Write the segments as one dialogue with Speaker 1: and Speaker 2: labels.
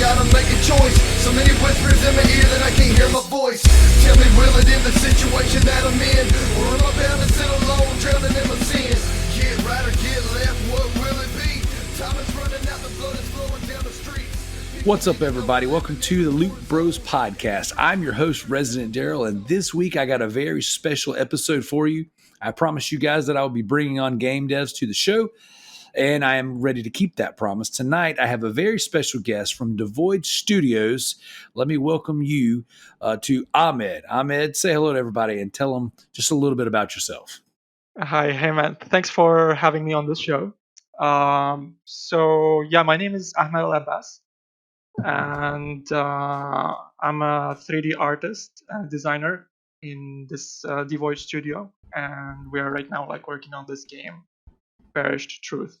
Speaker 1: gotta make a choice. So many whispers in my ear that I can't hear my voice. Tell me, will it end the situation that I'm in? Or am I bound to sit alone, drowning in my sin? Get right or get left, what will it be? Time is running out, the blood is flowing down the street.
Speaker 2: What's up, everybody? Welcome to the Loot Bros Podcast. I'm your host, Residentdarrell, and this week I got a very special episode for you. I promised you guys that I will be bringing on game devs to the show, and I am ready to keep that promise. Tonight, I have a very special guest from Devoid Studios. Let me welcome you to Ahmed. Ahmed, say hello to everybody and tell them just a little bit about yourself.
Speaker 3: Hi, hey man. Thanks for having me on this show. My name is Ahmed Al Abbas, and I'm a 3D artist and designer in this Devoid Studio, and we are right now working on this game, Perished Truth.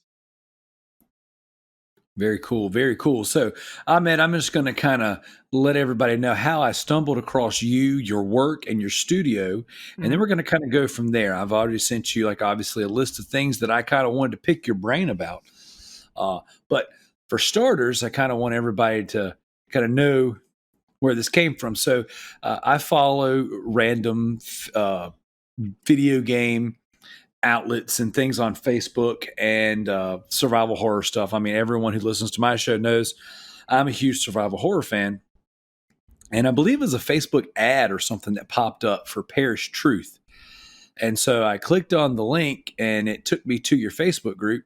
Speaker 2: Very cool. Very cool. So, Ahmed, I'm just going to kind of let everybody know how I stumbled across you, your work, and your studio. And then we're going to kind of go from there. I've already sent you, obviously a list of things that I kind of wanted to pick your brain about. But for starters, I kind of want everybody to kind of know where this came from. So I follow random video game outlets and things on Facebook and survival horror stuff. I mean, everyone who listens to my show knows I'm a huge survival horror fan. And I believe it was a Facebook ad or something that popped up for Perished Truth. And so I clicked on the link and it took me to your Facebook group.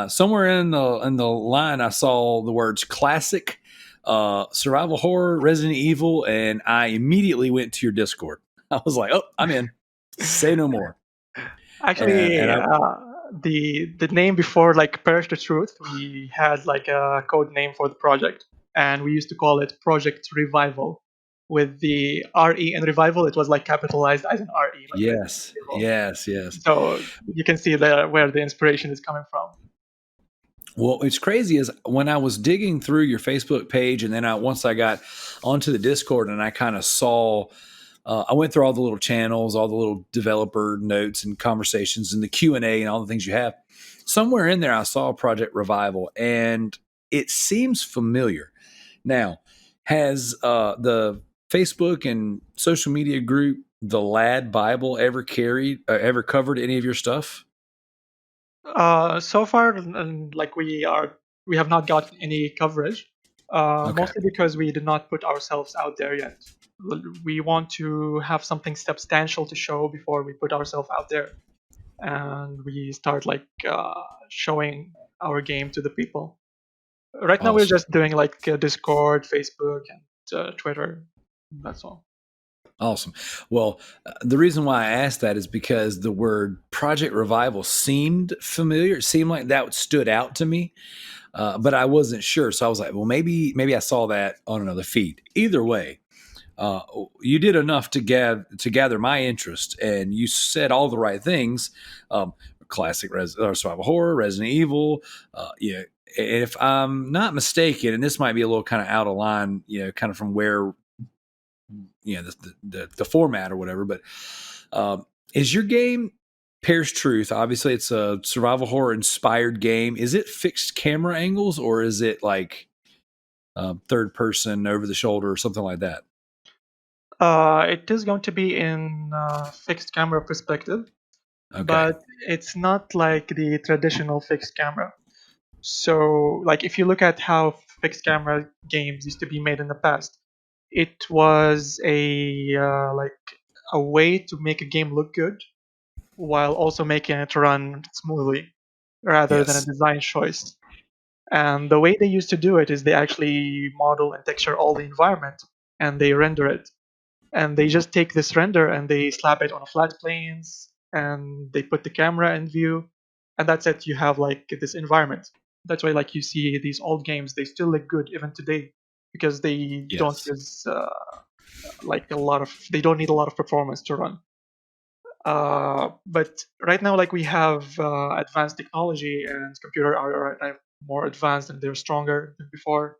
Speaker 2: Somewhere in the line, I saw the words classic, survival horror, Resident Evil, and I immediately went to your Discord. I was like, oh, I'm in. Say no more.
Speaker 3: Actually, the name before Perished Truth, we had a code name for the project, and we used to call it Project Revival. With the RE in Revival, it was capitalized as an RE.
Speaker 2: Yes.
Speaker 3: So you can see where the inspiration is coming from.
Speaker 2: Well, it's crazy is when I was digging through your Facebook page, and then once I got onto the Discord and I kind of saw, I went through all the little channels, all the little developer notes and conversations and the Q&A and all the things you have. Somewhere in there, I saw Project Revival, and it seems familiar. Now, has the Facebook and social media group, the Lad Bible, ever covered any of your stuff?
Speaker 3: So far, we have not gotten any coverage.
Speaker 2: Okay.
Speaker 3: Mostly because we did not put ourselves out there yet. We want to have something substantial to show before we put ourselves out there, and we start showing our game to the people. Right now, we're just doing Discord, Facebook, and Twitter. That's all.
Speaker 2: Awesome. Well, the reason why I asked that is because the word Project Revival seemed familiar. It seemed like that stood out to me, but I wasn't sure. So I was like, well, maybe I saw that on another feed. Either way, you did enough to gather my interest, and you said all the right things. Classic survival horror, Resident Evil. And if I'm not mistaken, and this might be a little kind of out of line, kind of from where the format or whatever, but is your game Perished Truth? Obviously, it's a survival horror inspired game. Is it fixed camera angles, or is it third person over the shoulder or something like that?
Speaker 3: It is going to be in fixed camera perspective,
Speaker 2: Okay.
Speaker 3: but it's not like the traditional fixed camera. So, if you look at how fixed camera games used to be made in the past, it was a way to make a game look good while also making it run smoothly, rather than a design choice. And the way they used to do it is they actually model and texture all the environment, and they render it. And they just take this render and they slap it on a flat planes, and they put the camera in view, and that's it. You have this environment. That's why you see these old games, they still look good even today, because they don't use they don't need a lot of performance to run. But right now, we have advanced technology, and computer are more advanced and they're stronger than before.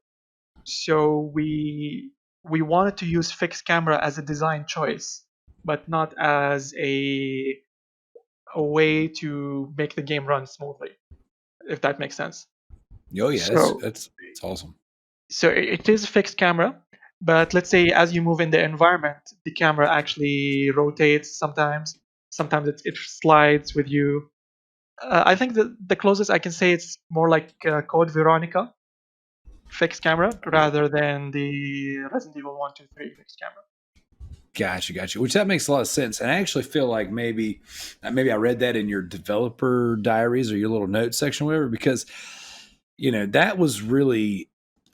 Speaker 3: So we wanted to use fixed camera as a design choice, but not as a way to make the game run smoothly, if that makes sense.
Speaker 2: Oh yeah,
Speaker 3: So-
Speaker 2: that's awesome.
Speaker 3: So it is a fixed camera, but let's say as you move in the environment, the camera actually rotates sometimes. Sometimes it slides with you. I think the closest I can say it's more like Code Veronica fixed camera rather than the Resident Evil 1, 2, 3 fixed camera.
Speaker 2: Gotcha. Which that makes a lot of sense. And I actually feel like maybe I read that in your developer diaries or your little notes section, or whatever, because that was really.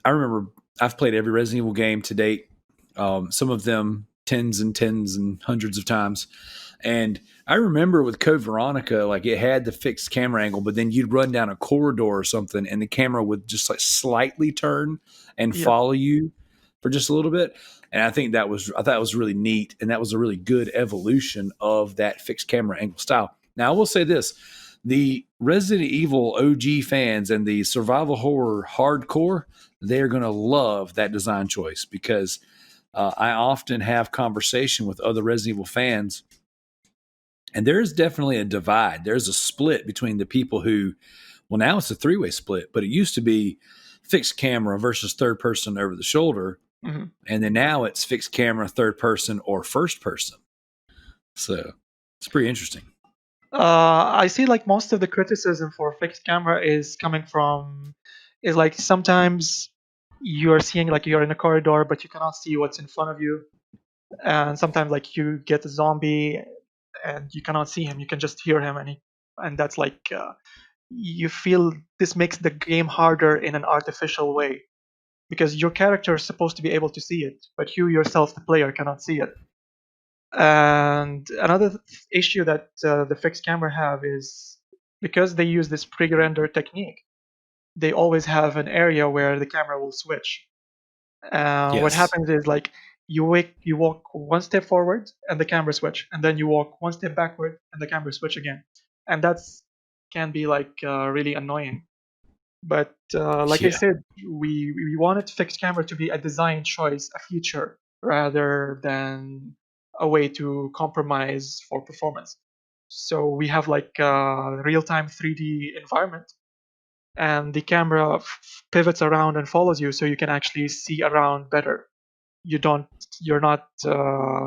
Speaker 2: I remember I've played every Resident Evil game to date. Some of them tens and hundreds of times. And I remember with Code Veronica, like it had the fixed camera angle, but then you'd run down a corridor or something, and the camera would just like slightly turn and
Speaker 3: Yep.
Speaker 2: follow you for just a little bit. And I thought it was really neat, and that was a really good evolution of that fixed camera angle style. Now I will say this: the Resident Evil OG fans and the survival horror hardcore, they're going to love that design choice, because I often have conversation with other Resident Evil fans, and there's definitely a divide. There's a split between the people who, well, now it's a three-way split, but it used to be fixed camera versus third person over the shoulder.
Speaker 3: Mm-hmm.
Speaker 2: And then now it's fixed camera, third person, or first person. So it's pretty interesting.
Speaker 3: I see like most of the criticism for fixed camera is coming from is like sometimes you're seeing like you're in a corridor but you cannot see what's in front of you, and sometimes like you get a zombie and you cannot see him, you can just hear him, and that's like you feel this makes the game harder in an artificial way because your character is supposed to be able to see it, but you yourself, the player, cannot see it. And another issue that the fixed camera have is because they use this pre-render technique, they always have an area where the camera will switch. What
Speaker 2: Yes.
Speaker 3: happens is like you walk one step forward and the camera switch, and then you walk one step backward and the camera switch again, and that's can be like really annoying. But like I
Speaker 2: Yeah.
Speaker 3: said, we wanted fixed camera to be a design choice, a feature, rather than a way to compromise for performance. So we have like a real-time 3D environment, and the camera pivots around and follows you, so you can actually see around better. You're not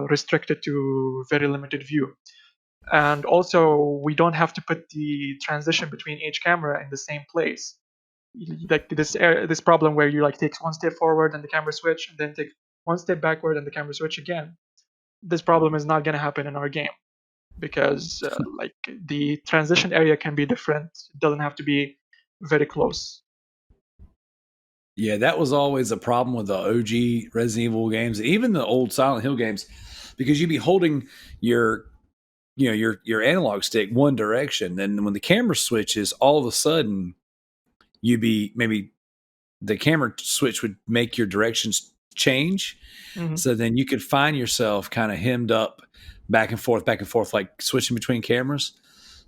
Speaker 3: restricted to very limited view. And also, we don't have to put the transition between each camera in the same place. Like this problem where you like takes one step forward and the camera switch, and then take one step backward and the camera switch again. This problem is not going to happen in our game because like the transition area can be different. It doesn't have to be very close.
Speaker 2: Yeah, that was always a problem with the OG Resident Evil games, and even the old Silent Hill games, because you'd be holding your your analog stick one direction, then when the camera switches, all of a sudden you'd be maybe the camera switch would make your directions change.
Speaker 3: Mm-hmm.
Speaker 2: So then you could find yourself kind of hemmed up back and forth, like switching between cameras.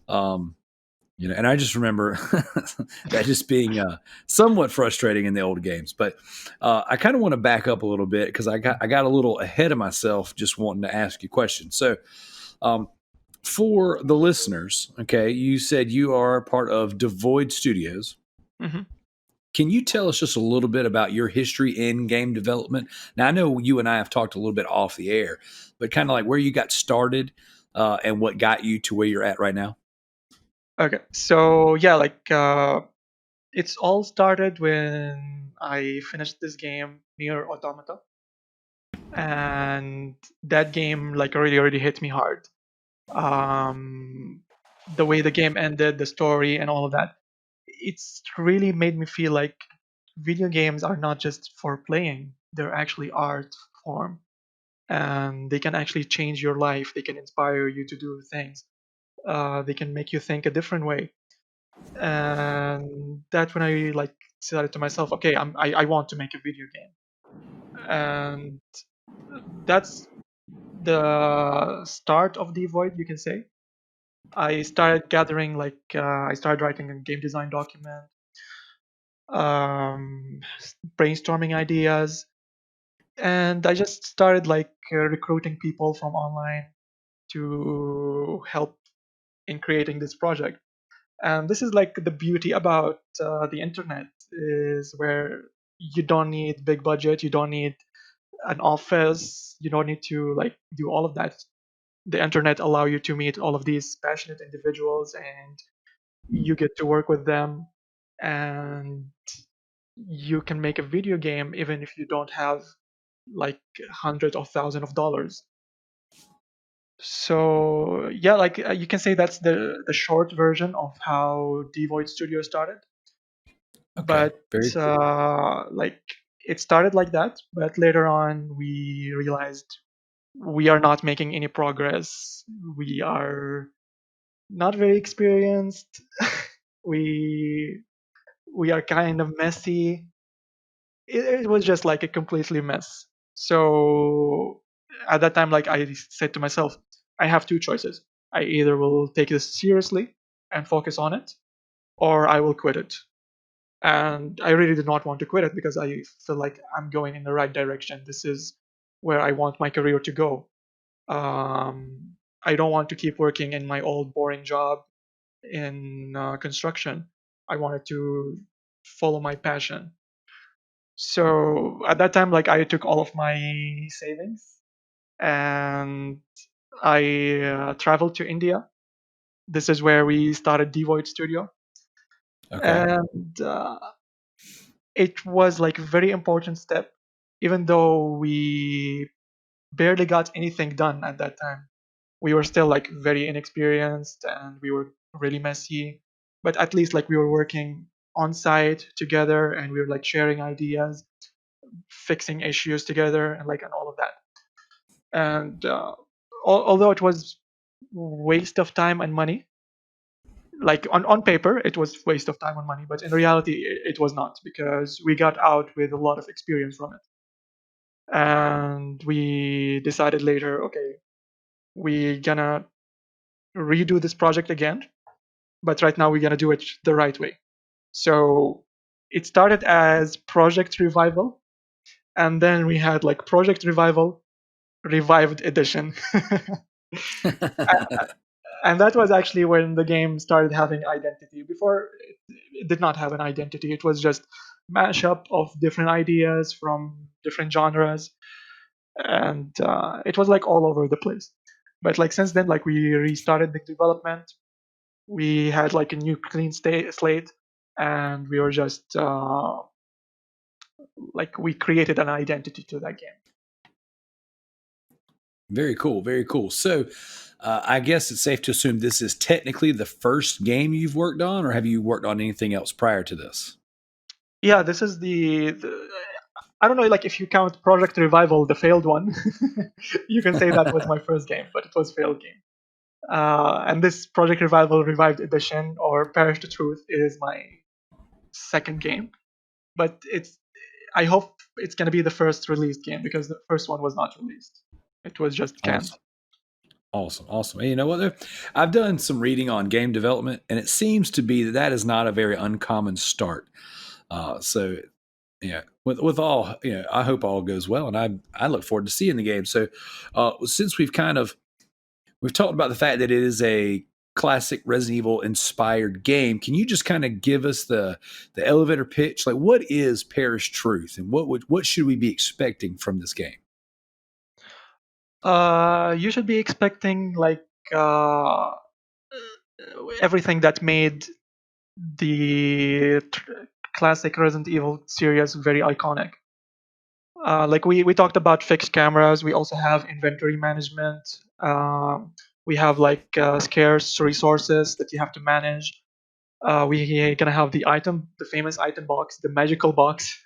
Speaker 2: And I just remember that just being somewhat frustrating in the old games. But I kind of want to back up a little bit because I got a little ahead of myself just wanting to ask you questions. So for the listeners, okay, you said you are part of Devoid Studios.
Speaker 3: Mm-hmm.
Speaker 2: Can you tell us just a little bit about your history in game development? Now, I know you and I have talked a little bit off the air, but kind of like where you got started and what got you to where you're at right now.
Speaker 3: Okay, so yeah, like it's all started when I finished this game, Near Automata, and that game like already hit me hard. The way the game ended, the story, and all of that, it's really made me feel like video games are not just for playing; they're actually art form, and they can actually change your life. They can inspire you to do things. They can make you think a different way. And that's when I like decided to myself, okay, I want to make a video game, and that's the start of Devoid, you can say. I started gathering like I started writing a game design document, um, brainstorming ideas, and I just started like recruiting people from online to help in creating this project. And this is like the beauty about the internet is where you don't need big budget, you don't need an office, you don't need to like do all of that. The internet allow you to meet all of these passionate individuals, and you get to work with them, and you can make a video game even if you don't have like hundreds of thousands of dollars. So yeah, like you can say that's the short version of how Devoid Studio started.
Speaker 2: Okay,
Speaker 3: But
Speaker 2: very cool.
Speaker 3: like it started like that, but later on we realized we are not making any progress. We are not very experienced. we we are kind of messy. It was just like a completely mess. So at that time, like I said to myself, I have two choices. I either will take this seriously and focus on it, or I will quit it. And I really did not want to quit it because I feel like I'm going in the right direction. This is where I want my career to go. I don't want to keep working in my old boring job in construction. I wanted to follow my passion. So at that time, like I took all of my savings and I traveled to India. This is where we started Devoid Studio,
Speaker 2: Okay.
Speaker 3: and it was like a very important step, even though we barely got anything done at that time. We were still like very inexperienced and we were really messy, but at least like we were working on site together and we were like sharing ideas, fixing issues together, and all of that. And although it was waste of time and money, like on paper it was waste of time and money, but in reality it was not, because we got out with a lot of experience from it. And we decided later, okay, we gonna redo this project again, but right now we're gonna do it the right way. So it started as Project Revival, and then we had like Project Revival Revived Edition. And that was actually when the game started having identity. Before, it did not have an identity. It was just mashup of different ideas from different genres, and it was like all over the place. But like since then, like we restarted the development. We had like a new clean slate, and we were just like we created an identity to that game.
Speaker 2: Very cool. Very cool. So, I guess it's safe to assume this is technically the first game you've worked on, or have you worked on anything else prior to this?
Speaker 3: Yeah, this is the I don't know, like if you count Project Revival, the failed one, you can say that was my first game, but it was a failed game. And this Project Revival Revived Edition, or Perish the Truth, is my second game. But I hope it's gonna be the first released game, because the first one was not released. It was just canned.
Speaker 2: Awesome. Awesome. Awesome. And you know what? I've done some reading on game development, and it seems to be that that is not a very uncommon start. So, yeah, with all, I hope all goes well, and I look forward to seeing the game. So, since we've talked about the fact that it is a classic Resident Evil inspired game, can you just kind of give us the elevator pitch? Like, what is Perish Truth, and what should we be expecting from this game?
Speaker 3: You should be expecting like everything that made the classic Resident Evil series very iconic. Like we talked about fixed cameras. We also have inventory management. We have like scarce resources that you have to manage. We gonna have the famous item box, the magical box,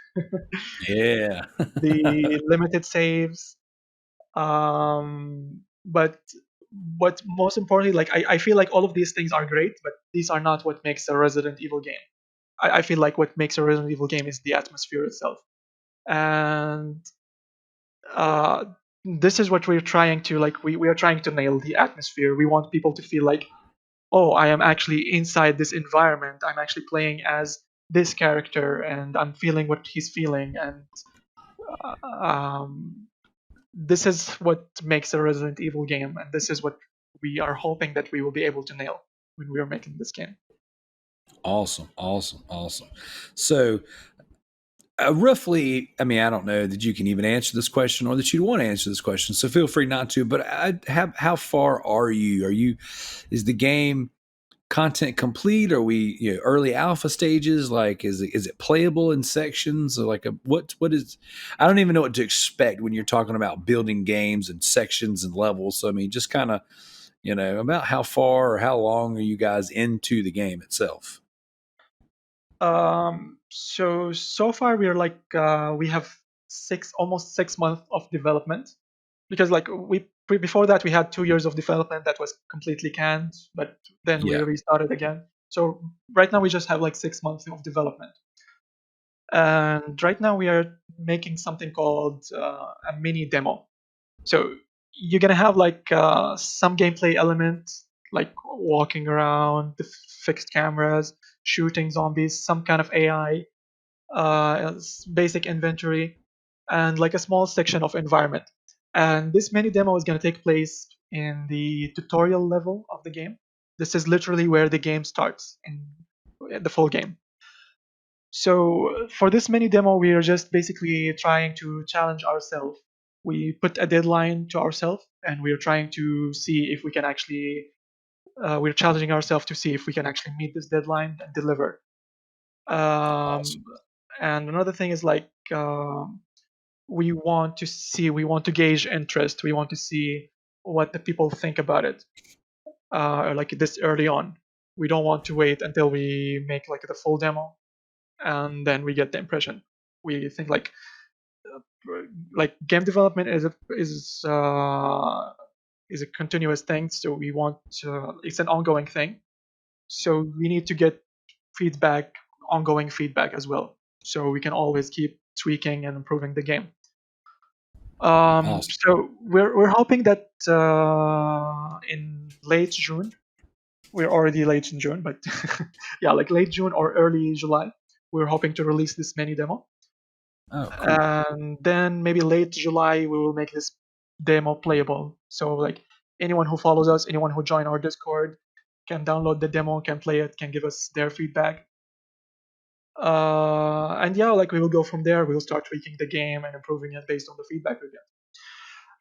Speaker 2: Yeah.
Speaker 3: the limited saves. But what most importantly, like I feel like all of these things are great, but these are not what makes a Resident Evil game. I feel like what makes a Resident Evil game is the atmosphere itself. And uh, this is what we're trying to like. We are trying to nail the atmosphere. We want people to feel like, oh, I am actually inside this environment. I'm actually playing as this character, and I'm feeling what he's feeling. And um, this is what makes a Resident Evil game, and this is what we are hoping that we will be able to nail when we are making this game.
Speaker 2: Awesome. Awesome. Awesome. So, Roughly, I mean, I don't know that you can even answer this question or that you want to answer this question, so feel free not to. But how far are you? Is the game content complete? Are we early alpha stages? Like, is it playable in sections? Or like what is? I don't even know what to expect when you're talking about building games and sections and levels. So I mean, just kind of about how far or how long are you guys into the game itself?
Speaker 3: So far we are like we have almost 6 months of development, because like before that we had 2 years of development that was completely canned, but then we
Speaker 2: Yeah.
Speaker 3: restarted again. So right now we just have like 6 months of development, and right now we are making something called a mini demo. So you're gonna have like some gameplay elements, like walking around, the fixed cameras, shooting zombies, some kind of AI, basic inventory, and like a small section of environment. And this mini demo is going to take place in the tutorial level of the game. This is literally where the game starts in the full game. So for this mini demo, we are just basically trying to challenge ourselves. We put a deadline to ourselves, and we are trying to see if we can actually. We're challenging ourselves to see if we can actually meet this deadline and deliver. Um,
Speaker 2: Awesome.
Speaker 3: and another thing is like we want to gauge interest. We want to see what the people think about it, like this early on. We don't want to wait until we make like the full demo and then we get the impression. We think like game development is a continuous thing, so we want it's an ongoing thing. So we need to get feedback, ongoing feedback as well, so we can always keep tweaking and improving the game.
Speaker 2: Awesome.
Speaker 3: So we're hoping that in late June, we're already late in June, but yeah, like late June or early July, we're hoping to release this mini demo.
Speaker 2: Oh, cool.
Speaker 3: And then maybe late July we will make this demo playable. So like anyone who follows us, anyone who join our Discord can download the demo, can play it, can give us their feedback. And yeah, like we will go from there. We will start tweaking the game and improving it based on the feedback we get.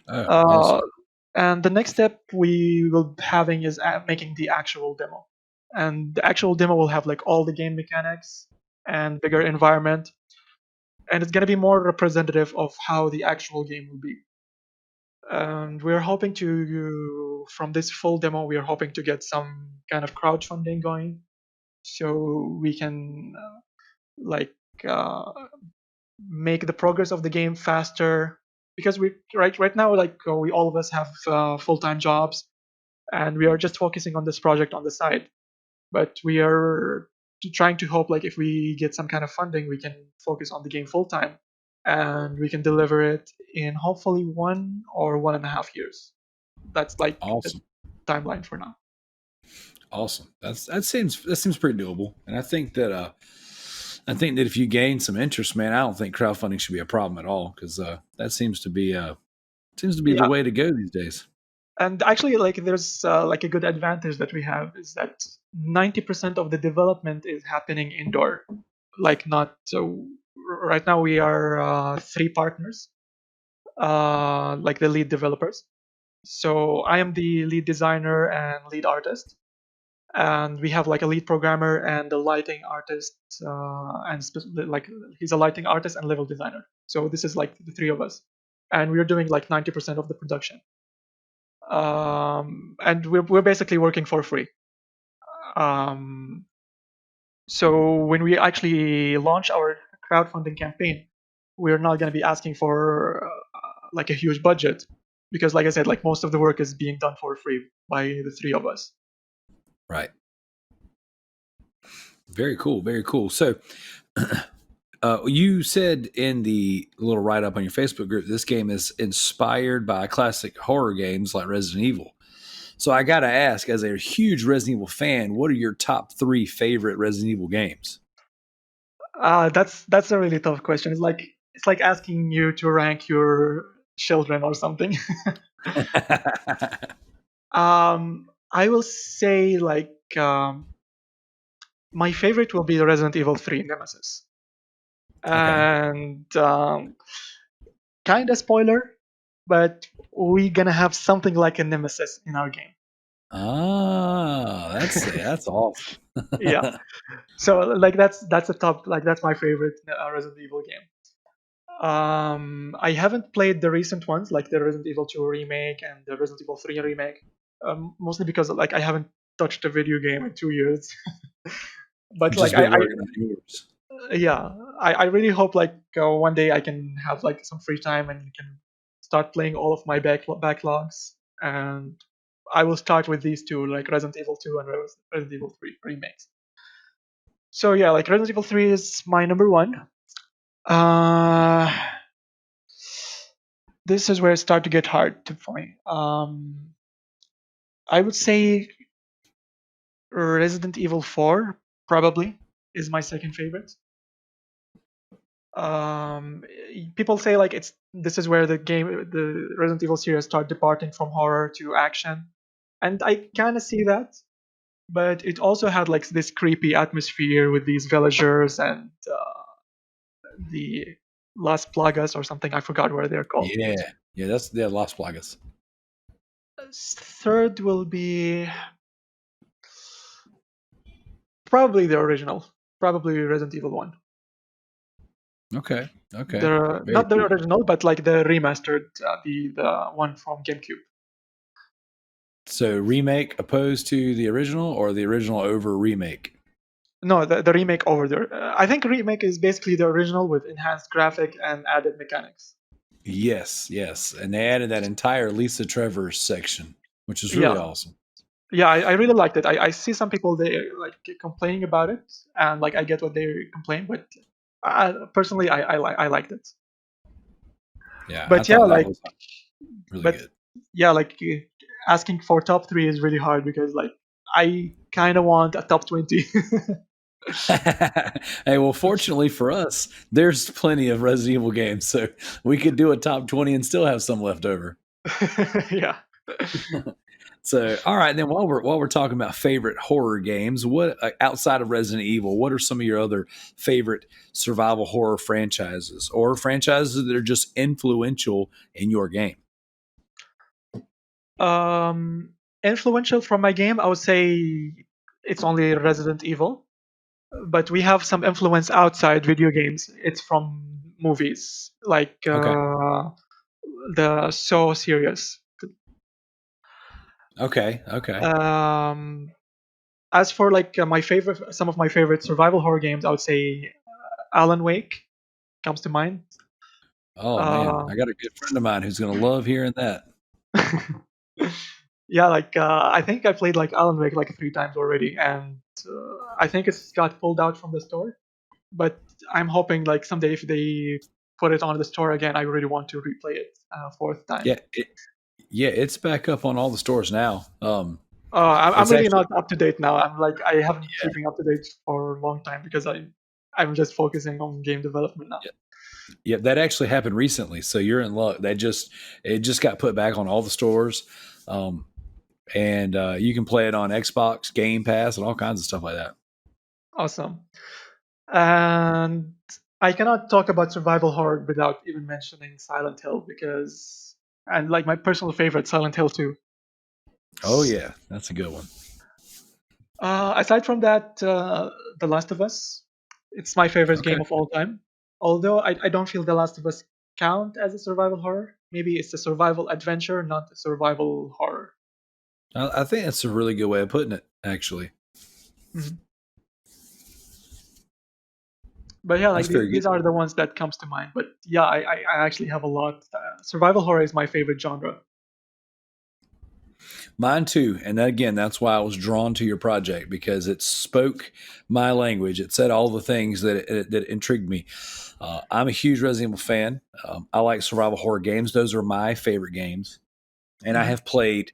Speaker 2: Oh,
Speaker 3: Uh,
Speaker 2: awesome.
Speaker 3: and the next step we will be having is making the actual demo. And the actual demo will have like all the game mechanics and bigger environment, and it's going to be more representative of how the actual game will be. And we're hoping from this full demo, we are hoping to get some kind of crowdfunding going, so we can like uh, make the progress of the game faster. Because we right now, like we all of us have full-time jobs, and we are just focusing on this project on the side. But we are trying to hope like if we get some kind of funding, we can focus on the game full time, and we can deliver it in hopefully 1 or 1.5 years. That's like the
Speaker 2: Awesome.
Speaker 3: timeline for now.
Speaker 2: Awesome. That seems pretty doable. And I think that if you gain some interest, man, I don't think crowdfunding should be a problem at all, because that seems to be the
Speaker 3: Yeah,
Speaker 2: way to go these days.
Speaker 3: and actually, like there's like a good advantage that we have is that 90% of the development is happening indoor. Like not so. Right now we are three partners, like the lead developers. So I am the lead designer and lead artist, and we have like a lead programmer and a lighting artist, like he's a lighting artist and level designer. So this is like the three of us, and we're doing like 90% of the production. And we're basically working for free. Um, so when we actually launch our crowdfunding campaign, we're not going to be asking for like a huge budget, because like I said, like most of the work is being done for free by the three of us.
Speaker 2: Right. Very cool. Very cool. So, you said in the little write up on your Facebook group, this game is inspired by classic horror games like Resident Evil. So, I got to ask, as a huge Resident Evil fan, what are your top 3 favorite Resident Evil games?
Speaker 3: That's a really tough question. It's like asking you to rank your children or something. I will say my favorite will be the Resident Evil 3 Nemesis. And kind of spoiler, but we're gonna have something like a nemesis in our game.
Speaker 2: Ah, that's awesome.
Speaker 3: Yeah. So like that's a top, like that's my favorite Resident Evil game. I haven't played the recent ones like the Resident Evil 2 remake and the Resident Evil 3 remake, mostly because like I haven't touched a video game in 2 years. But like
Speaker 2: Just been working on yours.
Speaker 3: yeah, I really hope like one day I can have like some free time and can start playing all of my backlogs, and I will start with these two, like Resident Evil 2 and Resident Evil 3 remakes. So yeah, like Resident Evil 3 is my number one. This is where it starts to get hard for me. I would say Resident Evil 4 probably is my second favorite. People say like this is where the Resident Evil series start departing from horror to action, and I kind of see that, but it also had like this creepy atmosphere with these villagers and the Las Plagas or something. I forgot what they're called.
Speaker 2: Yeah, that's Las Plagas.
Speaker 3: Third will be probably the original, probably Resident Evil 1.
Speaker 2: Okay.
Speaker 3: Not
Speaker 2: Very
Speaker 3: the
Speaker 2: cool.
Speaker 3: original, but like the remastered, the one from GameCube.
Speaker 2: So remake opposed to the original, or the original over remake?
Speaker 3: No, the remake over there. I think remake is basically the original with enhanced graphic and added mechanics.
Speaker 2: Yes, and they added that entire Lisa Trevor section, which is really awesome.
Speaker 3: Yeah, I really liked it. I see some people they like complaining about it, and like I get what they complain, but personally I liked it.
Speaker 2: Yeah,
Speaker 3: but yeah, like
Speaker 2: really
Speaker 3: but
Speaker 2: good.
Speaker 3: Yeah, like asking for top 3 is really hard because like I kind of want a top 20.
Speaker 2: Hey, well, fortunately for us, there's plenty of Resident Evil games, so we could do a top 20 and still have some left over.
Speaker 3: Yeah.
Speaker 2: So, all right, then while we're talking about favorite horror games, what outside of Resident Evil, what are some of your other favorite survival horror franchises, or franchises that are just influential in your game?
Speaker 3: Influential from my game, I would say it's only Resident Evil, but we have some influence outside video games. It's from movies, like the Saw series.
Speaker 2: Okay.
Speaker 3: As for like some of my favorite survival horror games, I would say Alan Wake comes to mind.
Speaker 2: Oh man, I got a good friend of mine who's gonna love hearing that.
Speaker 3: Yeah, like I think I played like Alan Wake like 3 times already, and I think it's got pulled out from the store. But I'm hoping like someday if they put it on the store again, I really want to replay it 4th time.
Speaker 2: Yeah, it's back up on all the stores now.
Speaker 3: I'm really not up to date now. I haven't been keeping up to date for a long time because I'm just focusing on game development now.
Speaker 2: Yeah, that actually happened recently, so you're in luck. It just got put back on all the stores, and you can play it on Xbox, Game Pass, and all kinds of stuff like that.
Speaker 3: Awesome. And I cannot talk about survival horror without even mentioning Silent Hill and like my personal favorite, Silent Hill 2.
Speaker 2: Oh yeah, that's a good one.
Speaker 3: Aside from that, The Last of Us, it's my favorite game of all time. Although I don't feel The Last of Us count as a survival horror. Maybe it's a survival adventure, not a survival horror.
Speaker 2: I think that's a really good way of putting it, actually.
Speaker 3: Mm-hmm. But yeah, like these are the ones that comes to mind. But yeah, I actually have a lot. Survival horror is my favorite genre.
Speaker 2: Mine too, and again, that's why I was drawn to your project, because it spoke my language. It said all the things that intrigued me. I'm a huge Resident Evil fan. I like survival horror games; those are my favorite games, and I have played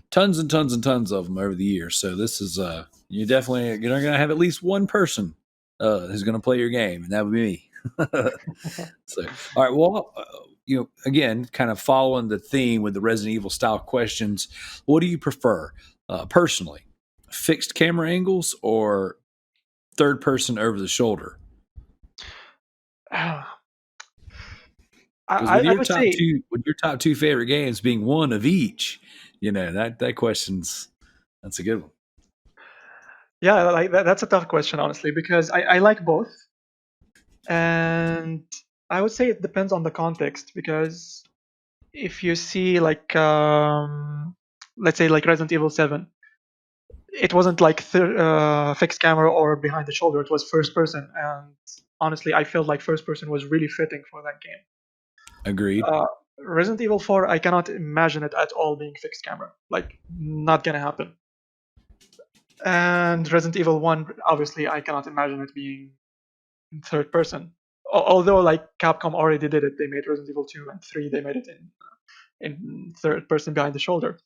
Speaker 2: tons and tons and tons of them over the years. So this is you're going to have at least one person who's going to play your game, and that would be me. So, all right, well. Again, kind of following the theme with the Resident Evil style questions, what do you prefer personally? Fixed camera angles or third person over the shoulder? Because
Speaker 3: I would say,
Speaker 2: with your top two favorite games being one of each, that question's that's a good one.
Speaker 3: yeah, like that's a tough question, honestly, because I like both, and I would say it depends on the context. Because if you see like let's say like Resident Evil 7, it wasn't like fixed camera or behind the shoulder. It was first person, and honestly, I felt like first person was really fitting for that game.
Speaker 2: Agreed.
Speaker 3: Resident Evil 4, I cannot imagine it at all being fixed camera. Like, not gonna happen. And Resident Evil 1, obviously, I cannot imagine it being in third person. Although, like, Capcom already did it. They made Resident Evil 2 and 3. They made it in third person behind the shoulder.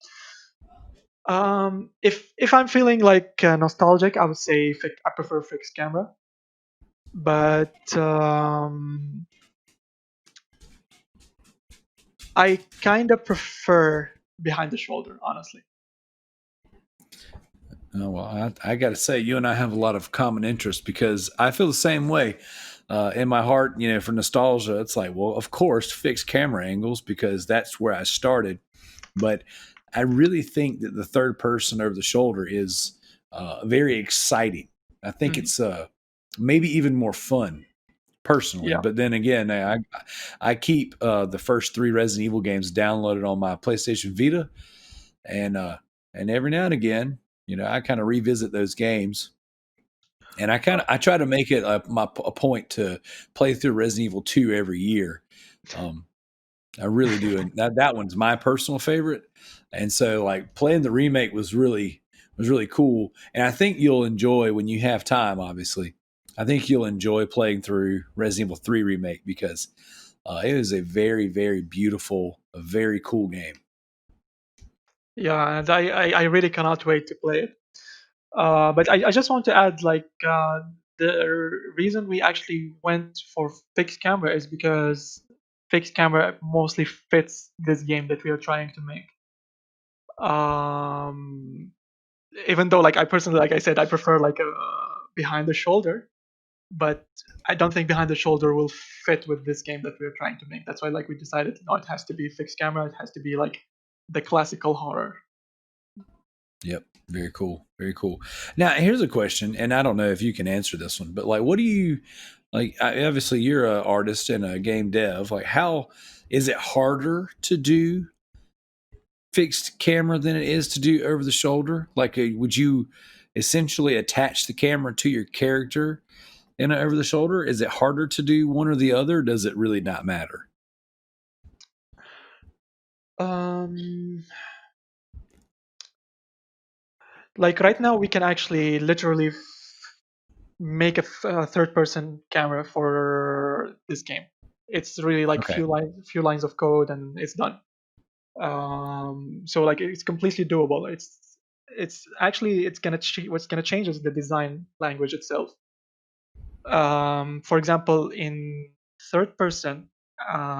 Speaker 3: If I'm feeling like nostalgic, I would say I prefer fixed camera. But I kind of prefer behind the shoulder, honestly.
Speaker 2: Oh, well, I got to say, you and I have a lot of common interests because I feel the same way. In my heart, for nostalgia, it's like, well, of course, fixed camera angles because that's where I started. But I really think that the third person over the shoulder is very exciting. I think it's maybe even more fun personally.
Speaker 3: Yeah.
Speaker 2: But then again, I keep the first 3 Resident Evil games downloaded on my PlayStation Vita, and every now and again, I kind of revisit those games, and I try to make it a point to play through Resident Evil 2 every year. I really do, and that one's my personal favorite. And so, like, playing the remake was really cool, and I think you'll enjoy when you have time. Obviously, I think you'll enjoy playing through Resident Evil 3 remake because it is a very, very beautiful, a very cool game.
Speaker 3: Yeah, and I really cannot wait to play it. But I just want to add, like, the reason we actually went for fixed camera is because fixed camera mostly fits this game that we are trying to make. Even though, like, I personally, like I said, I prefer like a behind the shoulder, but I don't think behind the shoulder will fit with this game that we're trying to make. That's why, like, we decided, no, it has to be fixed camera. It has to be like the classical horror.
Speaker 2: Yep. Very cool. Very cool. Now, here's a question, and I don't know if you can answer this one, but like, what do you like? Obviously, you're an artist and a game dev. Like, how is it harder to do fixed camera than it is to do over the shoulder? Like, would you essentially attach the camera to your character in over the shoulder? Is it harder to do one or the other? Or does it really not matter?
Speaker 3: Like, right now, we can actually literally make a third person camera for this game. It's really like
Speaker 2: Okay.
Speaker 3: few lines of code and it's done. So like, it's completely doable. It's actually, what's gonna change is the design language itself. For example, in third person,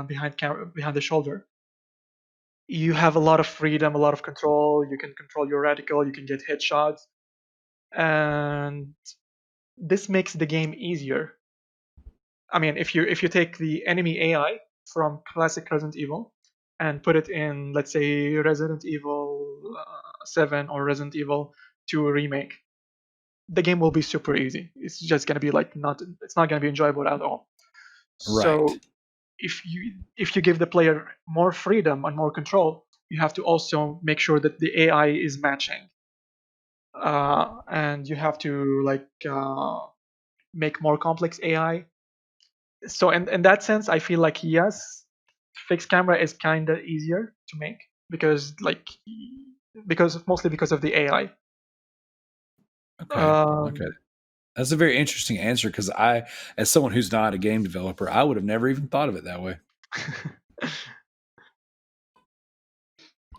Speaker 3: behind the shoulder, you have a lot of freedom, a lot of control. You can control your reticle, you can get headshots, and this makes the game easier. I mean, if you take the enemy AI from classic Resident Evil and put it in, let's say, Resident Evil 7 or Resident Evil 2 remake, the game will be super easy. It's just gonna be like it's not gonna be enjoyable at all.
Speaker 2: Right.
Speaker 3: So if you give the player more freedom and more control, you have to also make sure that the AI is matching, and you have to like make more complex AI. So in that sense, I feel like, yes, fixed camera is kind of easier to make because mostly because of the AI.
Speaker 2: Okay. Okay. That's a very interesting answer because as someone who's not a game developer, I would have never even thought of it that way.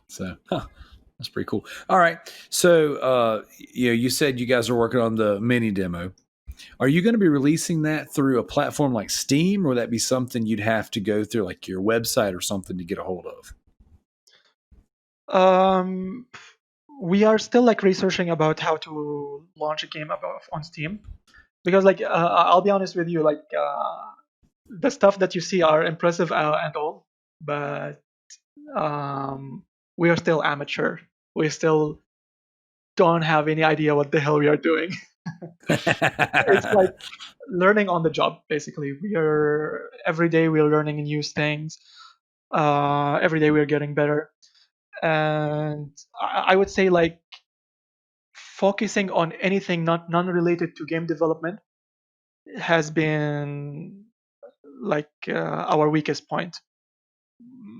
Speaker 2: So, that's pretty cool. All right. So, you said you guys are working on the mini demo. Are you going to be releasing that through a platform like Steam, or would that be something you'd have to go through like your website or something to get a hold of?
Speaker 3: We are still like researching about how to launch a game on Steam, because like I'll be honest with you, like the stuff that you see are impressive and all, but we are still amateur. We still don't have any idea what the hell we are doing. It's like learning on the job, basically. We are every day we are learning new things. Every day we are getting better, and I would say like focusing on anything not non-related to game development has been like our weakest point.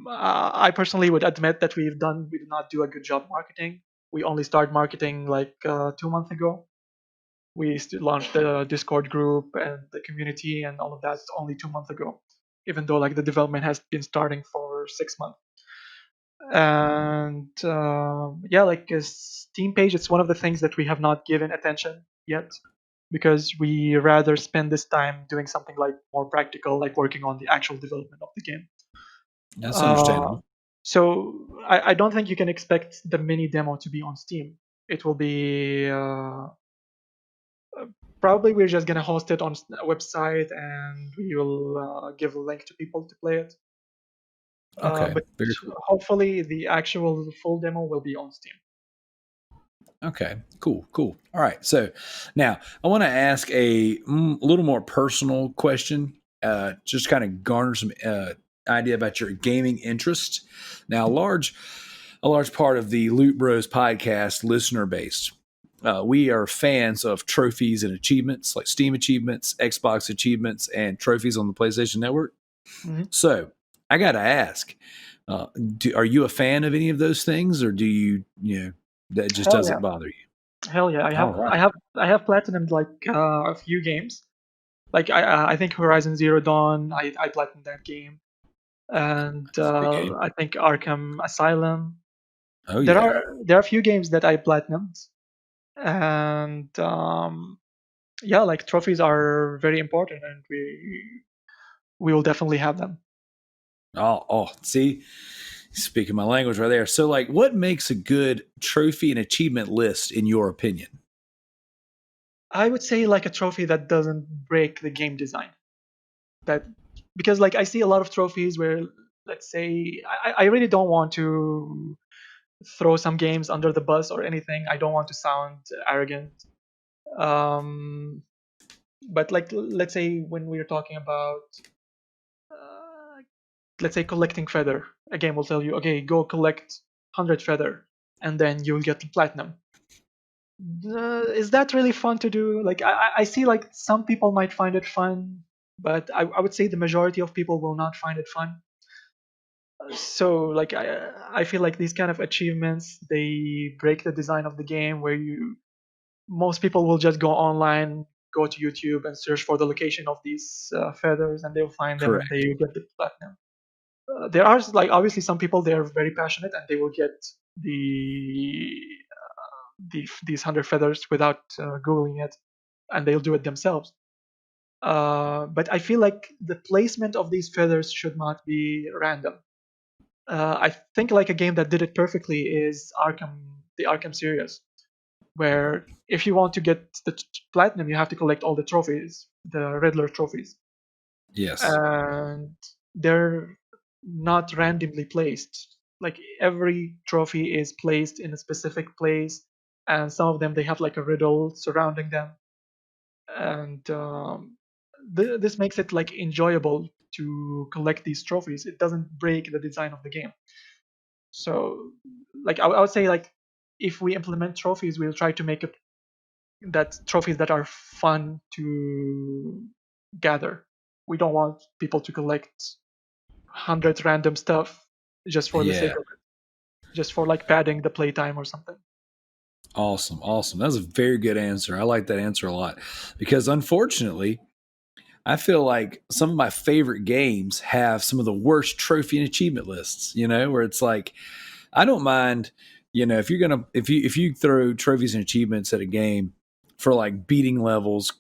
Speaker 3: I personally would admit that we did not do a good job marketing. We only started marketing like 2 months ago. We launched the Discord group and the community and all of that only 2 months ago, even though like the development has been starting for 6 months. And yeah, like a Steam page, it's one of the things that we have not given attention yet, because we rather spend this time doing something like more practical, like working on the actual development of the game.
Speaker 2: That's
Speaker 3: Uh,
Speaker 2: understandable.
Speaker 3: so I don't think you can expect the mini demo to be on Steam. It will be probably we're just gonna host it on a website and we will give a link to people to play it.
Speaker 2: Okay,
Speaker 3: But
Speaker 2: very cool.
Speaker 3: hopefully the actual full demo will be on Steam.
Speaker 2: Okay, cool. All right, so now I want to ask a little more personal question, just kind of garner some idea about your gaming interest. Now, a large part of the Loot Bros podcast listener base. We are fans of trophies and achievements, like Steam achievements, Xbox achievements, and trophies on the PlayStation Network.
Speaker 3: Mm-hmm.
Speaker 2: So I got to ask, are you a fan of any of those things, or do you that just
Speaker 3: Hell yeah.
Speaker 2: doesn't bother you?
Speaker 3: Hell yeah!
Speaker 2: All right.
Speaker 3: I have platinumed like a few games. Like I think Horizon Zero Dawn, I platinumed that game, and
Speaker 2: That's a good game.
Speaker 3: I think Arkham Asylum.
Speaker 2: Oh yeah.
Speaker 3: There are a few games that I platinumed, and yeah, like trophies are very important, and we will definitely have them.
Speaker 2: See, speaking my language right there. So, like, what makes a good trophy and achievement list in your opinion?
Speaker 3: I would say like a trophy that doesn't break the game design. That because like I see a lot of trophies where, let's say, I really don't want to throw some games under the bus or anything. I don't want to sound arrogant. Um, but like let's say when we're talking about let's say collecting feather, a game will tell you, okay, go collect 100 feather and then you'll get the platinum. Is that really fun to do? Like I see like some people might find it fun, but I would say the majority of people will not find it fun. So like I feel like these kind of achievements, they break the design of the game, where most people will just go online, go to YouTube and search for the location of these feathers, and they'll find them and
Speaker 2: Correct.
Speaker 3: they will get the platinum. There are like obviously some people, they are very passionate and they will get these 100 feathers without googling it, and they'll do it themselves. But I feel like the placement of these feathers should not be random. I think like a game that did it perfectly is the Arkham series, where if you want to get the platinum, you have to collect all the trophies, the Riddler trophies,
Speaker 2: Yes.
Speaker 3: and they're not randomly placed. Like every trophy is placed in a specific place, and some of them they have like a riddle surrounding them, and this makes it like enjoyable to collect these trophies. It doesn't break the design of the game. So like I would say like if we implement trophies, we'll try to make it that trophies that are fun to gather. We don't want people to collect 100 random stuff just for the sake
Speaker 2: Yeah.
Speaker 3: of it, just for like padding the playtime or something.
Speaker 2: Awesome. That was a very good answer. I like that answer a lot because unfortunately, I feel like some of my favorite games have some of the worst trophy and achievement lists, where it's like, I don't mind, if you throw trophies and achievements at a game for like beating levels,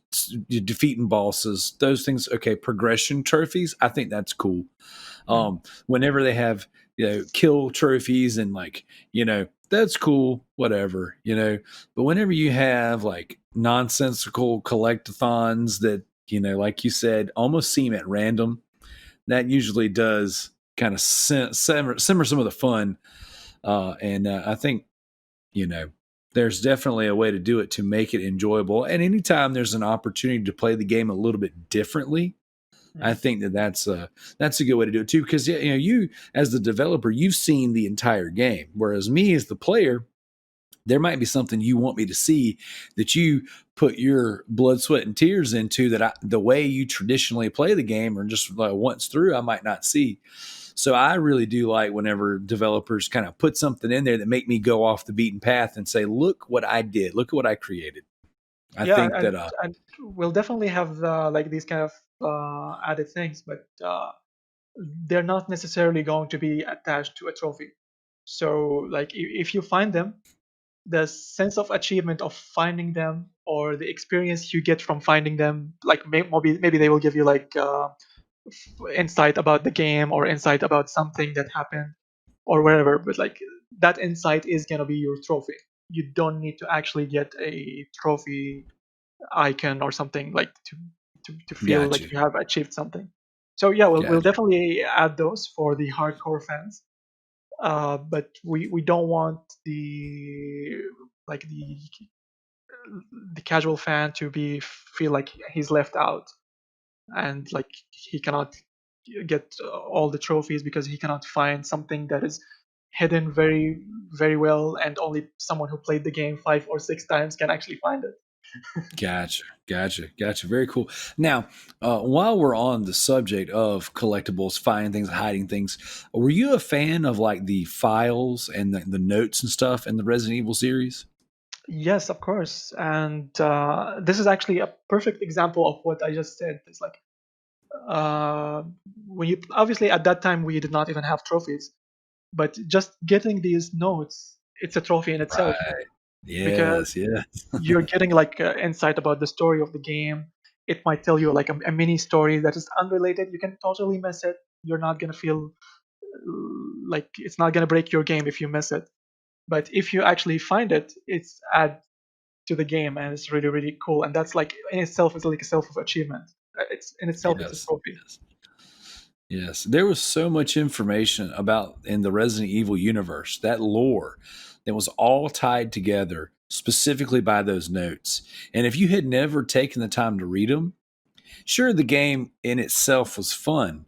Speaker 2: defeating bosses, those things, okay, progression trophies, I think that's cool. Whenever they have, kill trophies and like, that's cool, whatever, but whenever you have like nonsensical collectathons that like you said, almost seem at random. That usually does kind of simmer some of the fun. And I think, there's definitely a way to do it to make it enjoyable. And anytime there's an opportunity to play the game a little bit differently, I think that's a good way to do it too. Because you as the developer, you've seen the entire game, whereas me as the player, there might be something you want me to see that you put your blood, sweat, and tears into that the way you traditionally play the game or just once through, I might not see. So I really do like whenever developers kind of put something in there that make me go off the beaten path and say, look what I did. Look at what I created. I
Speaker 3: Yeah,
Speaker 2: think that,
Speaker 3: and we'll definitely have like these kind of added things, but they're not necessarily going to be attached to a trophy. So like if you find them, the sense of achievement of finding them or the experience you get from finding them, like maybe they will give you like insight about the game or insight about something that happened or wherever, but like that insight is going to be your trophy. You don't need to actually get a trophy icon or something like to feel
Speaker 2: got
Speaker 3: like
Speaker 2: you.
Speaker 3: you have achieved something. So yeah, we'll
Speaker 2: Got
Speaker 3: definitely add those for the hardcore fans. But we don't want like the casual fan to be feel like he's left out and like he cannot get all the trophies because he cannot find something that is hidden very very well and only someone who played the game 5 or 6 times can actually find it.
Speaker 2: Gotcha. Very cool. Now, while we're on the subject of collectibles, finding things, hiding things, were you a fan of like the files and the notes and stuff in the Resident Evil series?
Speaker 3: Yes, of course. And this is actually a perfect example of what I just said. It's like uh, when you obviously at that time we did not even have trophies, but just getting these notes, it's a trophy in itself
Speaker 2: Right.
Speaker 3: because
Speaker 2: Yes.
Speaker 3: you're getting like insight about the story of the game. It might tell you like a mini story that is unrelated. You can totally miss it. You're not gonna feel like it's not gonna break your game if you miss it. But if you actually find it, it's add to the game and it's really really cool. And that's like in itself is like a self achievement. It's in itself it's a
Speaker 2: Yes.
Speaker 3: trophy.
Speaker 2: Yes. There was so much information about in the Resident Evil universe, that lore that was all tied together specifically by those notes. And if you had never taken the time to read them, sure, the game in itself was fun,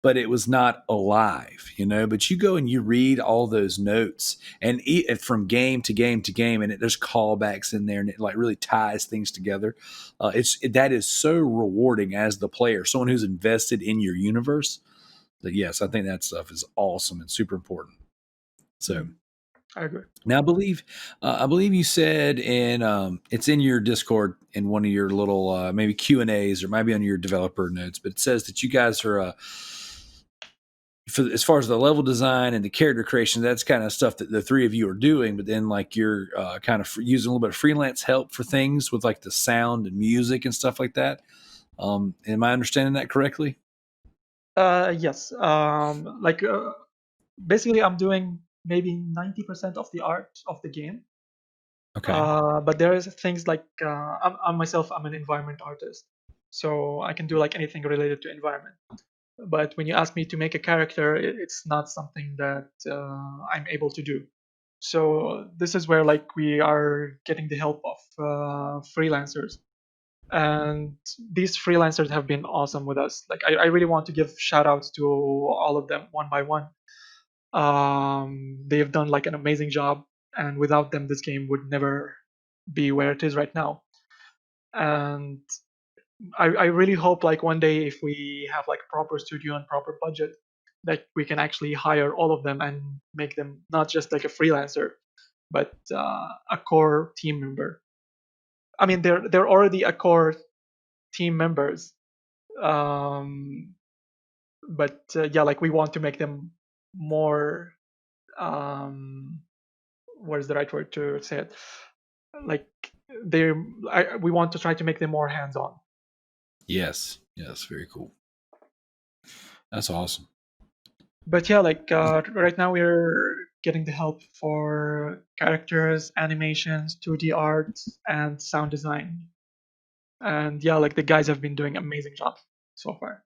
Speaker 2: but it was not alive. But you go and you read all those notes and from game to game to game, and there's callbacks in there, and it like really ties things together. That is so rewarding as the player, someone who's invested in your universe. That yes, I think that stuff is awesome and super important. So
Speaker 3: I agree.
Speaker 2: now I believe you said in it's in your Discord in one of your little maybe Q&As or maybe on your developer notes, but it says that you guys are as far as the level design and the character creation, that's kind of stuff that the three of you are doing. But then like you're kind of using a little bit of freelance help for things with like the sound and music and stuff like that. Am I understanding that correctly?
Speaker 3: Yes. Like basically I'm doing maybe 90% of the art of the game.
Speaker 2: Okay.
Speaker 3: But there is things like I'm myself I'm an environment artist, so I can do like anything related to environment. But when you ask me to make a character, it's not something that I'm able to do. So this is where like we are getting the help of freelancers, and these freelancers have been awesome with us. Like I really want to give shout outs to all of them one by one. They have done like an amazing job, and without them, this game would never be where it is right now. And I really hope like one day if we have like proper studio and proper budget, that we can actually hire all of them and make them not just like a freelancer, but a core team member. I mean, they're already a core team members, um, but yeah, like we want to make them more. Um, what is the right word to say it? Like we want to try to make them more hands-on.
Speaker 2: Yes. Very cool. That's awesome.
Speaker 3: But yeah, like right now we're getting the help for characters, animations, 2D art, and sound design. And yeah, like the guys have been doing amazing job so far.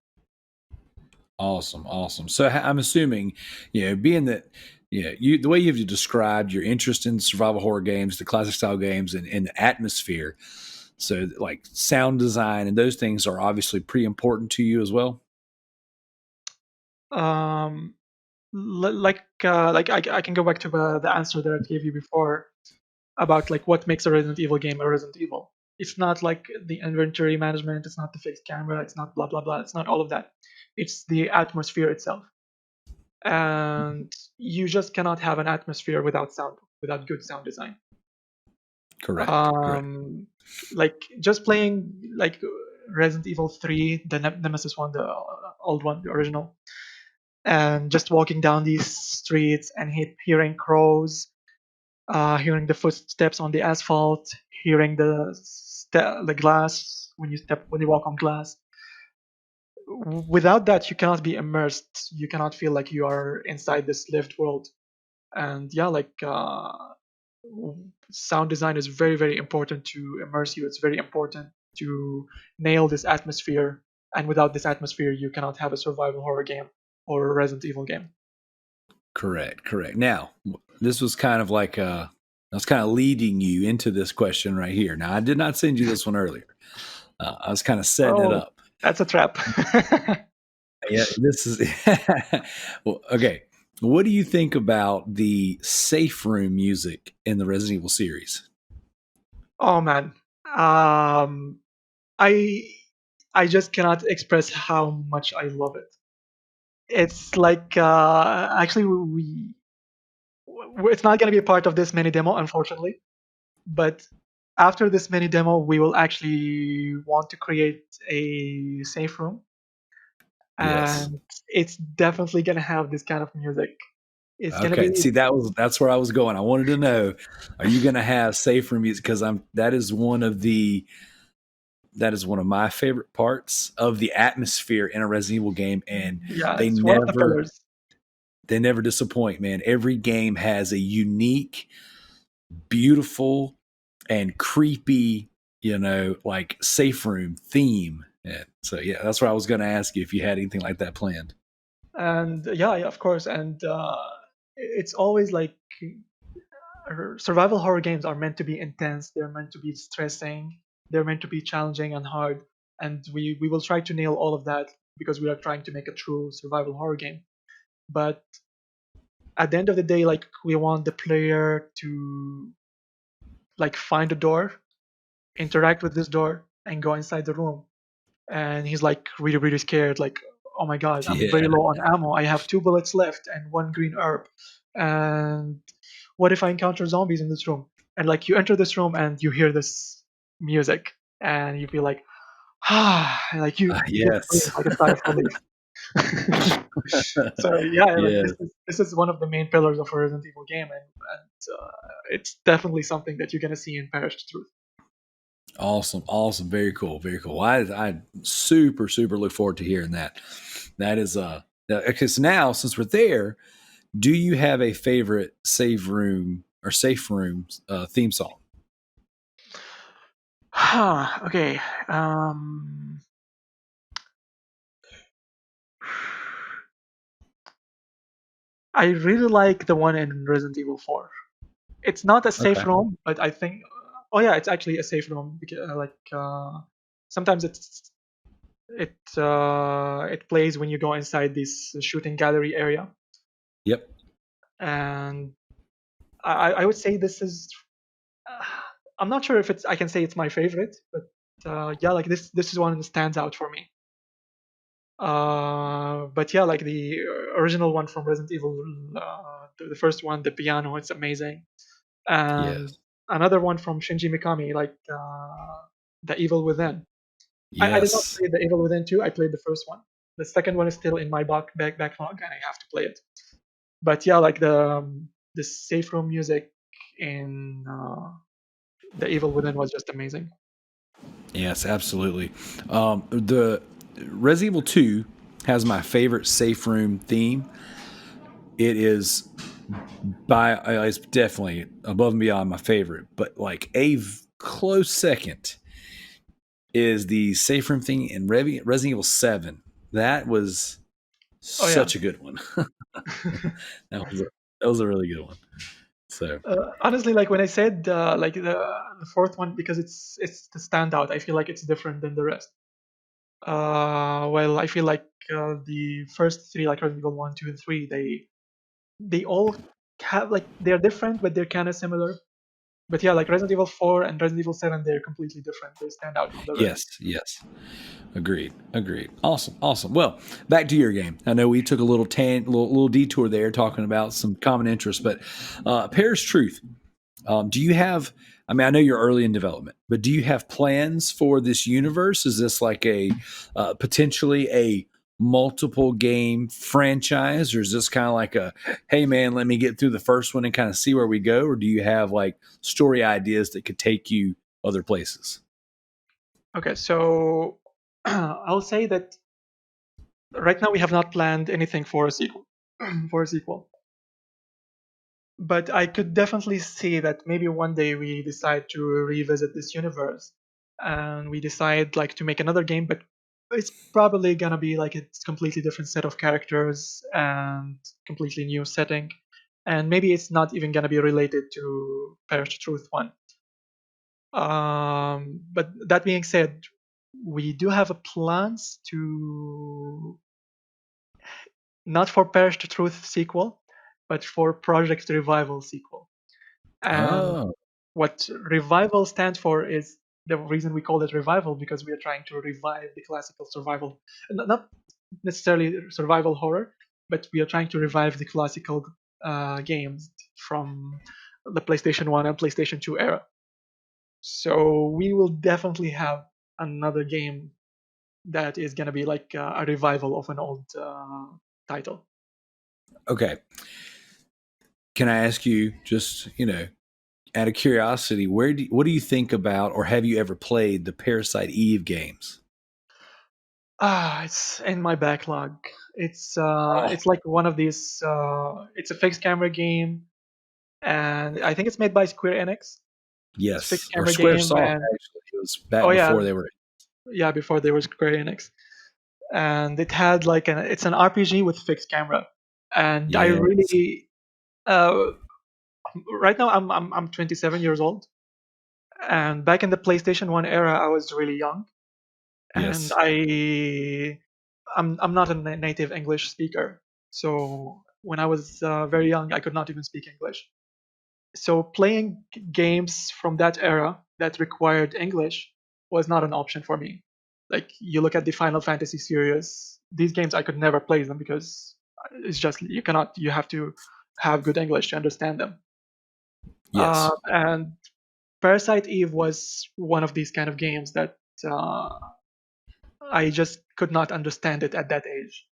Speaker 2: Awesome. So I'm assuming, being that, you the way you've described your interest in survival horror games, the classic style games, and the atmosphere. So like sound design and those things are obviously pretty important to you as well.
Speaker 3: Um, like I can go back to the answer that I gave you before about like what makes a Resident Evil game a Resident Evil. It's not like the inventory management, it's not the fixed camera, it's not blah blah blah, it's not all of that. It's the atmosphere itself. And you just cannot have an atmosphere without sound, without good sound design.
Speaker 2: Correct.
Speaker 3: Like just playing like Resident Evil 3, the Nemesis one, the old one, the original, and just walking down these streets and hearing crows, hearing the footsteps on the asphalt, hearing the glass when you walk on glass. Without that, you cannot be immersed. You cannot feel like you are inside this lived world. And yeah, like sound design is very very important to immerse you. It's very important to nail this atmosphere. And without this atmosphere, you cannot have a survival horror game or a Resident Evil game.
Speaker 2: Correct. Now, this was kind of like I was kind of leading you into this question right here. Now, I did not send you this one earlier. I was kind of setting it up.
Speaker 3: That's a trap.
Speaker 2: Yeah, this is well, okay. What do you think about the safe room music in the Resident Evil series?
Speaker 3: Oh man, I just cannot express how much I love it. It's like actually it's not going to be a part of this mini demo, unfortunately. But after this mini demo, we will actually want to create a safe room,
Speaker 2: Yes.
Speaker 3: and it's definitely going to have this kind of music. It's going to
Speaker 2: Okay.
Speaker 3: be
Speaker 2: See, that's where I was going. I wanted to know, are you going to have safe room music? Because that is one of my favorite parts of the atmosphere in a Resident Evil game, and
Speaker 3: yeah,
Speaker 2: they
Speaker 3: it's one of the pillars.
Speaker 2: never disappoint, man. Every game has a unique, beautiful, and creepy, like safe room theme. And so, yeah, that's what I was going to ask you if you had anything like that planned.
Speaker 3: And yeah, of course. And it's always like survival horror games are meant to be intense. They're meant to be stressing. They're meant to be challenging and hard. And we will try to nail all of that because we are trying to make a true survival horror game. But at the end of the day, like we want the player to like find a door, interact with this door, and go inside the room. And he's like really really scared, like, oh my god, I'm very low on ammo. I have 2 bullets left and 1 green herb. And what if I encounter zombies in this room? And like you enter this room and you hear this music and you feel like, like you
Speaker 2: Yes.
Speaker 3: like a sigh of relief. So yeah, like this is one of the main pillars of a Resident Evil game, and it's definitely something that you're gonna see in Perished Truth.
Speaker 2: Awesome. Very cool. I super look forward to hearing that. That is because now since we're there, do you have a favorite safe room theme song?
Speaker 3: Okay. I really like the one in Resident Evil 4. It's not a safe room, but I think. Oh yeah, it's actually a safe room because sometimes it plays when you go inside this shooting gallery area.
Speaker 2: Yep.
Speaker 3: And I would say this is. I'm not sure if I can say it's my favorite, but yeah, like this is one that stands out for me. But yeah, like the original one from Resident Evil, the first one, the piano, it's amazing. And another one from Shinji Mikami, like The Evil Within.
Speaker 2: Yes.
Speaker 3: I did not play The Evil Within 2. I played the first one. The second one is still in my backlog, and I have to play it. But yeah, like the safe room music in The Evil Within was just amazing.
Speaker 2: Yes, absolutely. The Resident Evil 2 has my favorite safe room theme. It is it's definitely above and beyond my favorite, but like a close second is the safe room thing in Resident Evil 7. That was
Speaker 3: Oh yeah.
Speaker 2: such a good one. That was a really good one. So
Speaker 3: Honestly, like when I said like the fourth one, because it's the standout, I feel like it's different than the rest. Well, I feel like the first three, like Resident Evil 1, 2, and 3, they all have like they're different, but they're kind of similar. But yeah, like Resident Evil 4 and Resident Evil 7, they're completely different. They stand out from the rest.
Speaker 2: yes. Agreed. Awesome. Well, back to your game. I know we took a little detour there talking about some common interests, but Paris Truth. Do you have? I mean, I know you're early in development, but do you have plans for this universe? Is this like a potentially a multiple game franchise, or is this kind of like a, hey man, let me get through the first one and kind of see where we go, or do you have like story ideas that could take you other places?
Speaker 3: Okay, so I'll say that right now we have not planned anything for a sequel. But I could definitely see that maybe one day we decide to revisit this universe and we decide like to make another game, but it's probably gonna be like a completely different set of characters and completely new setting, and maybe it's not even gonna be related to Perish the Truth one. But that being said, we do have plans to not for Perish the Truth sequel, but for Project Revival sequel. And what Revival stands for is the reason we call it Revival, because we are trying to revive the classical survival, not necessarily survival horror, but we are trying to revive the classical games from the PlayStation 1 and PlayStation 2 era. So we will definitely have another game that is going to be like a revival of an old title.
Speaker 2: Okay. Can I ask you, just, out of curiosity, what do you think about, or have you ever played the Parasite Eve games?
Speaker 3: It's in my backlog. It's like one of these. It's a fixed camera game, and I think it's made by Square Enix.
Speaker 2: Yes,
Speaker 3: fixed
Speaker 2: or
Speaker 3: camera
Speaker 2: Squaresoft.
Speaker 3: game, and
Speaker 2: Actually, it was back before they were.
Speaker 3: Yeah, before they were Square Enix, and it had like it's an RPG with fixed camera, and I
Speaker 2: Yes.
Speaker 3: really right now I'm 27 years old, and back in the PlayStation 1 era I was really young,
Speaker 2: Yes.
Speaker 3: and I'm not a native English speaker, so when I was very young I could not even speak English. So playing games from that era that required English was not an option for me. Like you look at the Final Fantasy series, these games I could never play them because it's just you have to have good English to understand them.
Speaker 2: Yes.
Speaker 3: And Parasite Eve was one of these kind of games that I just could not understand it at that age.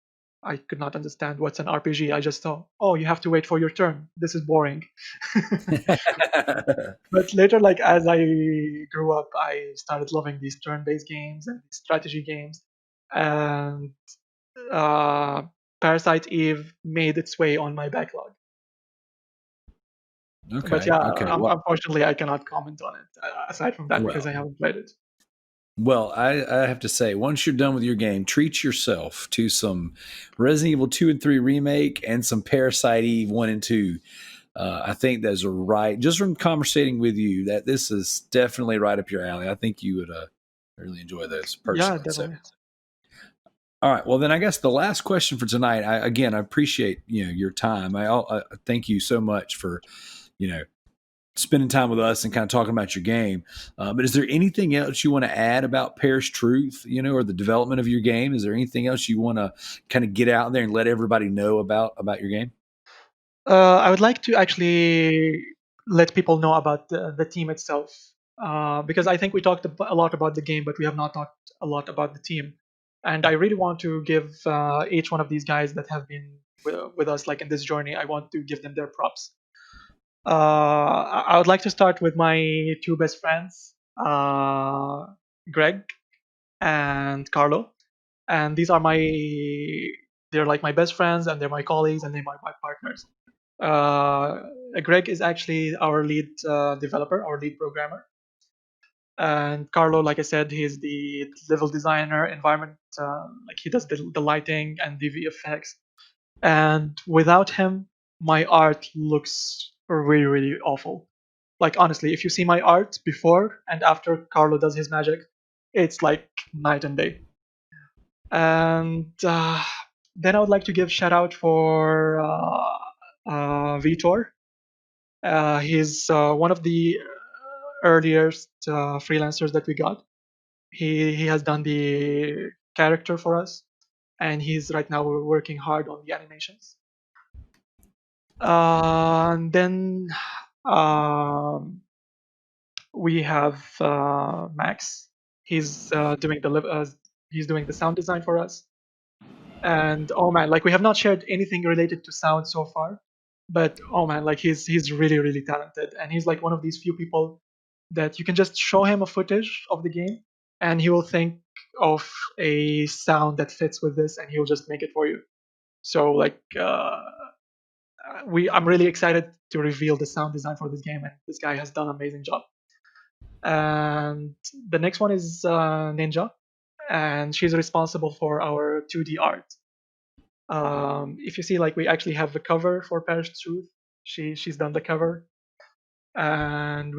Speaker 3: I could not understand what's an RPG. I just thought, oh, you have to wait for your turn. This is boring. But later, like as I grew up, I started loving these turn-based games and strategy games, and Parasite Eve made its way on my backlog.
Speaker 2: Okay.
Speaker 3: But yeah,
Speaker 2: Well,
Speaker 3: unfortunately, I cannot comment on it aside from that because I haven't played it.
Speaker 2: Well, I have to say, once you're done with your game, treat yourself to some Resident Evil 2 and 3 remake and some Parasite Eve 1 and 2. I think those are right. Just from conversating with you, that this is definitely right up your alley. I think you would really enjoy those personally.
Speaker 3: Yeah, definitely.
Speaker 2: So. All right. Well, then I guess the last question for tonight. I appreciate your time. I thank you so much for spending time with us and kind of talking about your game. But is there anything else you want to add about Perish Truth, or the development of your game? Is there anything else you want to kind of get out there and let everybody know about your game?
Speaker 3: I would like to actually let people know about the team itself, because I think we talked a lot about the game, but we have not talked a lot about the team. And I really want to give each one of these guys that have been with us, like in this journey, I want to give them their props. I would like to start with my two best friends, Greg and Carlo, and these are they're like my best friends, and they're my colleagues, and they're my partners. Greg is actually our lead developer, our lead programmer, And Carlo, like I said, he's the level designer, environment, like he does the lighting and the VFX. And without him, my art looks really, really awful. Like honestly, if you see my art before and after Carlo does his magic, it's like night and day. And then I would like to give shout out for Vitor. He's one of the earliest freelancers that we got. He has done the character for us, and he's right now working hard on the animations. And then we have Max. He's doing the sound design for us. And oh man, like we have not shared anything related to sound so far, but oh man, like he's really, really talented, and he's like one of these few people that you can just show him a footage of the game and he will think of a sound that fits with this and he'll just make it for you. So like I'm really excited to reveal the sound design for this game, and this guy has done an amazing job. And the next one is Ninja, and she's responsible for our 2D art. If you see, like we actually have the cover for Parish Truth. She's done the cover, and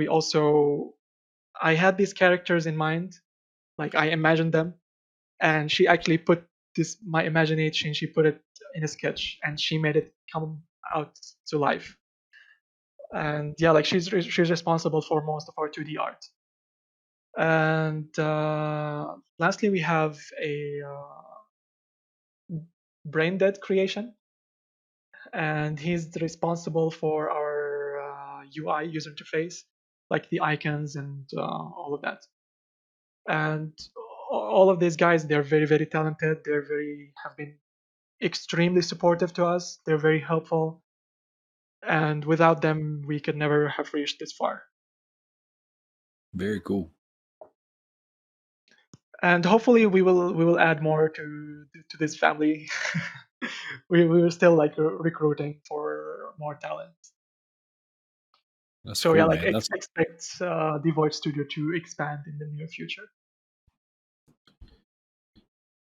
Speaker 3: I had these characters in mind, like I imagined them, and she actually put my imagination. She put it in a sketch, and she made it come out to life. And yeah, like she's responsible for most of our 2D art. And lastly, we have a Brain Dead creation, and he's responsible for our UI user interface, like the icons and all of that. And all of these guys, they're very, very talented. Have been extremely supportive to us. They're very helpful, and without them, we could never have reached this far.
Speaker 2: Very cool.
Speaker 3: And hopefully, we will add more to this family. we were still like recruiting for more talent.
Speaker 2: That's
Speaker 3: so
Speaker 2: cool,
Speaker 3: yeah, like
Speaker 2: man.
Speaker 3: expect Devoid Studio to expand in the near future.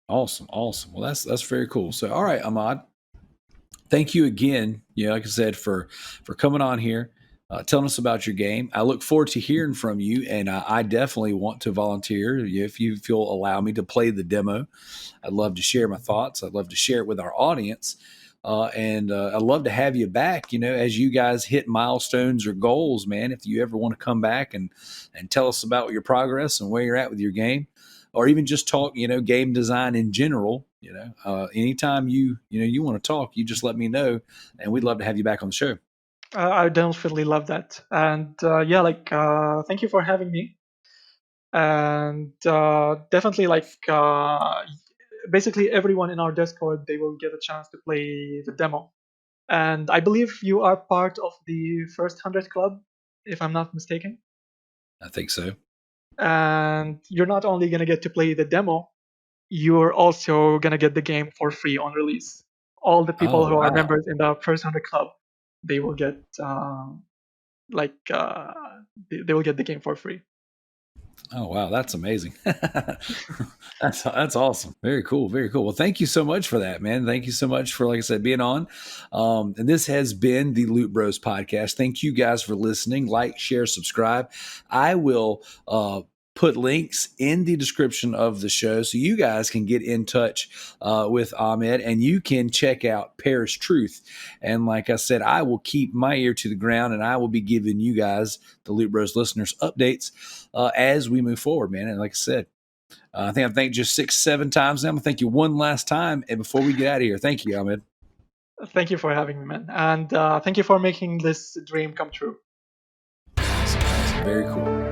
Speaker 2: Awesome. Well, that's very cool. So, all right, Ahmad, thank you again. Like I said, for coming on here, telling us about your game. I look forward to hearing from you, and I definitely want to volunteer if you'll allow me to play the demo. I'd love to share my thoughts. I'd love to share it with our audience. And I'd love to have you back, as you guys hit milestones or goals, man. If you ever want to come back and tell us about your progress and where you're at with your game, or even just talk, game design in general, anytime you want to talk, you just let me know, and we'd love to have you back on the show.
Speaker 3: I definitely love that. And thank you for having me. And definitely basically everyone in our Discord, they will get a chance to play the demo. And I believe you are part of the first 100 club, if I'm not mistaken.
Speaker 2: I think so.
Speaker 3: And you're not only going to get to play the demo, you're also going to get the game for free on release. All the people who are members in the first 100 club, they will get they will get the game for free.
Speaker 2: Oh, wow. That's amazing. That's awesome. Very cool. Well, thank you so much for that, man. Thank you so much for, like I said, being on. And this has been the Loot Bros podcast. Thank you guys for listening. Like, share, subscribe. I will put links in the description of the show so you guys can get in touch with Ahmed, and you can check out Parish Truth. And like I said, I will keep my ear to the ground, and I will be giving you guys, the Loot Bros listeners, updates as we move forward, man. And like I said, I think I've thanked you 6-7 times now. I'm going to thank you one last time and before we get out of here. Thank you, Ahmed.
Speaker 3: Thank you for having me, man. And thank you for making this dream come true.
Speaker 2: Awesome. Very cool.